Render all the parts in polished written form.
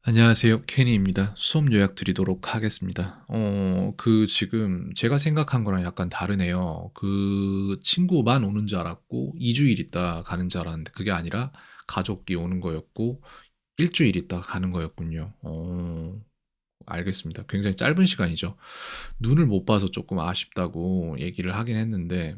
안녕하세요. 케니입니다. 수업 요약 드리도록 하겠습니다. 지금 제가 생각한 거랑 약간 다르네요. 그 친구만 오는 줄 알았고 2주일 있다 가는 줄 알았는데 그게 아니라 가족이 오는 거였고 1주일 있다 가는 거였군요. 알겠습니다. 굉장히 짧은 시간이죠. 눈을 못 봐서 조금 아쉽다고 얘기를 하긴 했는데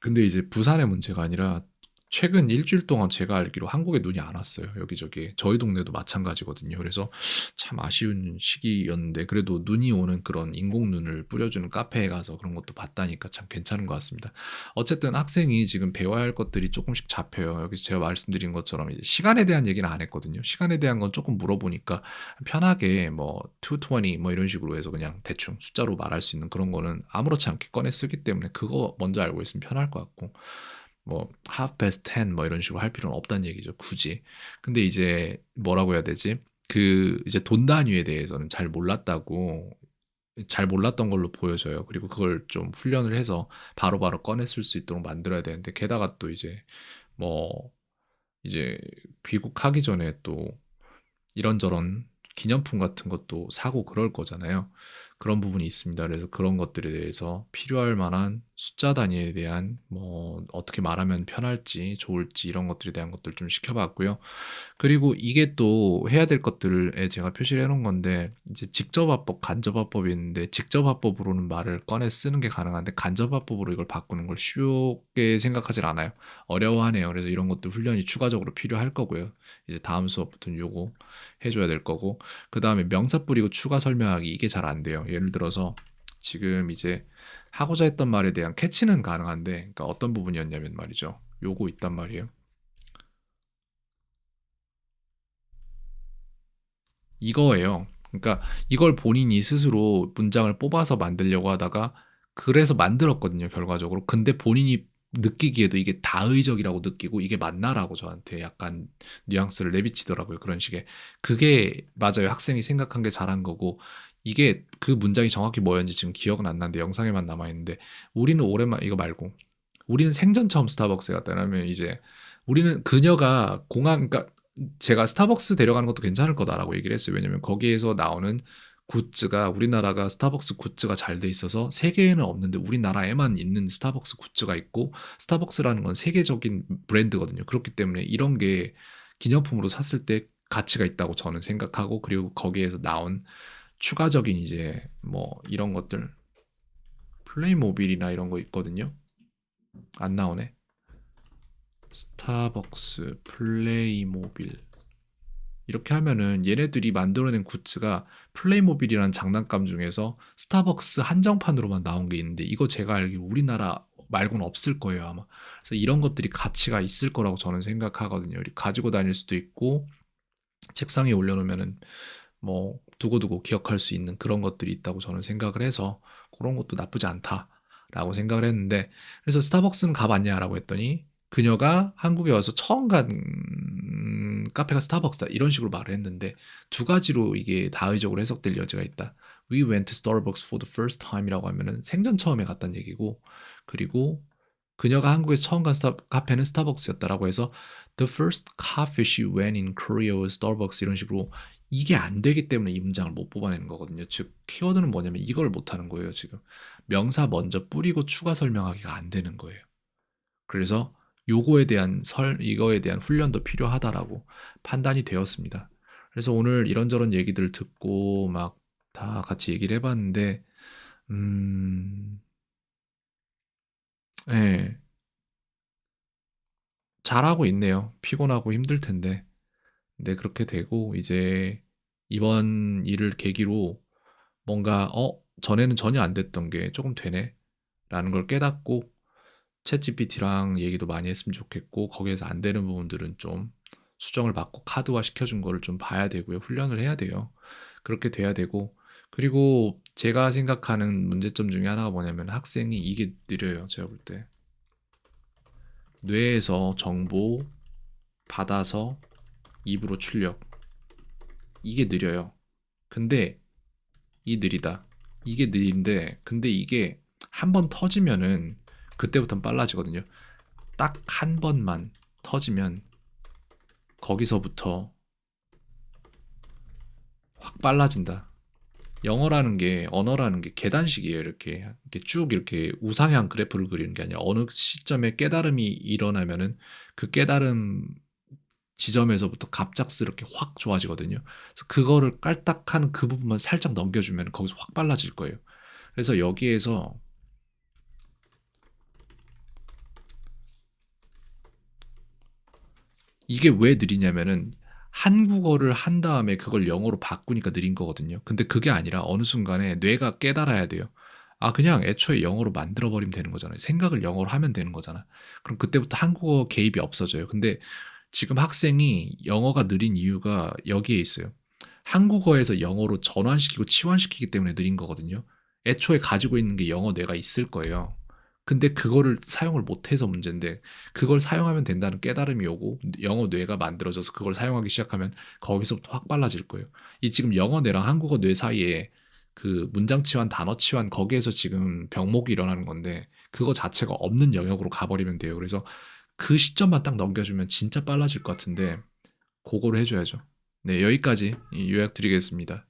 근데 이제 부산의 문제가 아니라 최근 1주일 동안 제가 알기로 한국에 눈이 안 왔어요, 여기저기. 저희 동네도 마찬가지거든요. 그래서 참 아쉬운 시기였는데 그래도 눈이 오는 그런 인공눈을 뿌려주는 카페에 가서 그런 것도 봤다니까 참 괜찮은 것 같습니다. 어쨌든 학생이 지금 배워야 할 것들이 조금씩 잡혀요. 여기서 제가 말씀드린 것처럼 이제 시간에 대한 얘기는 안 했거든요. 시간에 대한 건 조금 물어보니까 편하게 뭐 220 뭐 이런 식으로 해서 그냥 대충 숫자로 말할 수 있는 그런 거는 아무렇지 않게 꺼내 쓰기 때문에 그거 먼저 알고 있으면 편할 것 같고 뭐 half past 10 뭐 이런 식으로 할 필요는 없다는 얘기죠, 굳이. 근데 이제 뭐라고 해야 되지? 그 이제 돈 단위에 대해서는 잘 몰랐던 걸로 보여져요. 그리고 그걸 좀 훈련을 해서 바로바로 꺼내 쓸 수 있도록 만들어야 되는데 게다가 또 이제 뭐 이제 귀국하기 전에 또 이런저런 기념품 같은 것도 사고 그럴 거잖아요. 그런 부분이 있습니다. 그래서 그런 것들에 대해서 필요할 만한 숫자 단위에 대한 뭐 어떻게 말하면 편할지 좋을지 이런 것들에 대한 것들 좀 시켜봤고요. 그리고 이게 또 해야 될 것들에 제가 표시를 해 놓은 건데 이제 직접화법, 간접화법이 있는데 직접화법으로는 말을 꺼내 쓰는 게 가능한데 간접화법으로 이걸 바꾸는 걸 쉽게 생각하질 않아요. 어려워하네요. 그래서 이런 것도 훈련이 추가적으로 필요할 거고요. 이제 다음 수업부터는 요거 해 줘야 될 거고 그다음에 명사 뿌리고 추가 설명하기 이게 잘 안 돼요. 예를 들어서 지금 이제 하고자 했던 말에 대한 캐치는 가능한데 그러니까 어떤 부분이었냐면 말이죠. 요거 있단 말이에요. 이거예요. 그러니까 이걸 본인이 스스로 문장을 뽑아서 만들려고 하다가 그래서 만들었거든요, 결과적으로. 근데 본인이 느끼기에도 이게 다의적이라고 느끼고 이게 맞나라고 저한테 약간 뉘앙스를 내비치더라고요. 그런 식의. 그게 맞아요. 학생이 생각한 게 잘한 거고 이게 그 문장이 정확히 뭐였는지 지금 기억은 안 나는데 영상에만 남아 있는데 우리는 오랜만 이거 말고 우리는 생전 처음 스타벅스에 갔다. 그러면 이제 우리는 그녀가 공항 그러니까 제가 스타벅스 데려가는 것도 괜찮을 거다라고 얘기를 했어요. 왜냐면 거기에서 나오는 굿즈가 우리나라가 스타벅스 굿즈가 잘 돼 있어서 세계에는 없는데 우리나라에만 있는 스타벅스 굿즈가 있고 스타벅스라는 건 세계적인 브랜드거든요. 그렇기 때문에 이런 게 기념품으로 샀을 때 가치가 있다고 저는 생각하고 그리고 거기에서 나온 추가적인 이제 뭐 이런 것들 플레이모빌이나 이런 거 있거든요. 안 나오네. 스타벅스 플레이모빌 이렇게 하면은 얘네들이 만들어낸 굿즈가 플레이모빌이라는 장난감 중에서 스타벅스 한정판으로만 나온 게 있는데 이거 제가 알기로 우리나라 말고는 없을 거예요 아마. 그래서 이런 것들이 가치가 있을 거라고 저는 생각하거든요. 가지고 다닐 수도 있고 책상에 올려놓으면은 뭐 두고두고 기억할 수 있는 그런 것들이 있다고 저는 생각을 해서 그런 것도 나쁘지 않다라고 생각을 했는데 그래서 스타벅스는 가봤냐라고 했더니 그녀가 한국에 와서 처음 간 카페가 스타벅스다 이런 식으로 말을 했는데 두 가지로 이게 다의적으로 해석될 여지가 있다. We went to Starbucks for the first time이라고 하면은 생전 처음에 갔다는 얘기고 그리고 그녀가 한국에서 처음 간 카페는 스타벅스였다라고 해서 The first coffee she went in Korea was Starbucks 이런 식으로 이게 안 되기 때문에 이 문장을 못 뽑아내는 거거든요. 즉 키워드는 뭐냐면 이걸 못 하는 거예요, 지금. 명사 먼저 뿌리고 추가 설명하기가 안 되는 거예요. 그래서 이거에 대한 훈련도 필요하다라고 판단이 되었습니다. 그래서 오늘 이런저런 얘기들 듣고 막 다 같이 얘기를 해봤는데, 음, 예, 잘하고 있네요. 피곤하고 힘들 텐데. 근데 그렇게 되고, 이제 이번 일을 계기로 뭔가, 전에는 전혀 안 됐던 게 조금 되네. 라는 걸 깨닫고, 챗GPT랑 얘기도 많이 했으면 좋겠고 거기에서 안 되는 부분들은 좀 수정을 받고 카드화 시켜준 거를 좀 봐야 되고요. 훈련을 해야 돼요. 그렇게 돼야 되고 그리고 제가 생각하는 문제점 중에 하나가 뭐냐면 학생이 이게 느려요. 제가 볼 때. 뇌에서 정보 받아서 입으로 출력. 이게 느려요. 근데 이 느리다. 이게 느린데 근데 이게 한 번 터지면은 그때부터는 빨라지거든요. 딱 한 번만 터지면 거기서부터 확 빨라진다. 영어라는 게 언어라는 게 계단식이에요. 이렇게 쭉 이렇게 우상향 그래프를 그리는 게 아니라 어느 시점에 깨달음이 일어나면은 그 깨달음 지점에서부터 갑작스럽게 확 좋아지거든요. 그래서 그거를 깔딱하는 그 부분만 살짝 넘겨주면 거기서 확 빨라질 거예요. 그래서 여기에서 이게 왜 느리냐면은 한국어를 한 다음에 그걸 영어로 바꾸니까 느린 거거든요. 근데 그게 아니라 어느 순간에 뇌가 깨달아야 돼요. 아, 그냥 애초에 영어로 만들어 버리면 되는 거잖아요. 생각을 영어로 하면 되는 거잖아. 그럼 그때부터 한국어 개입이 없어져요. 근데 지금 학생이 영어가 느린 이유가 여기에 있어요. 한국어에서 영어로 전환시키고 치환시키기 때문에 느린 거거든요. 애초에 가지고 있는 게 영어 뇌가 있을 거예요. 근데 그거를 사용을 못해서 문제인데 그걸 사용하면 된다는 깨달음이 오고 영어 뇌가 만들어져서 그걸 사용하기 시작하면 거기서부터 확 빨라질 거예요. 이 지금 영어 뇌랑 한국어 뇌 사이에 그 문장 치환, 단어 치환 거기에서 지금 병목이 일어나는 건데 그거 자체가 없는 영역으로 가버리면 돼요. 그래서 그 시점만 딱 넘겨주면 진짜 빨라질 것 같은데 그거를 해줘야죠. 네, 여기까지 요약 드리겠습니다.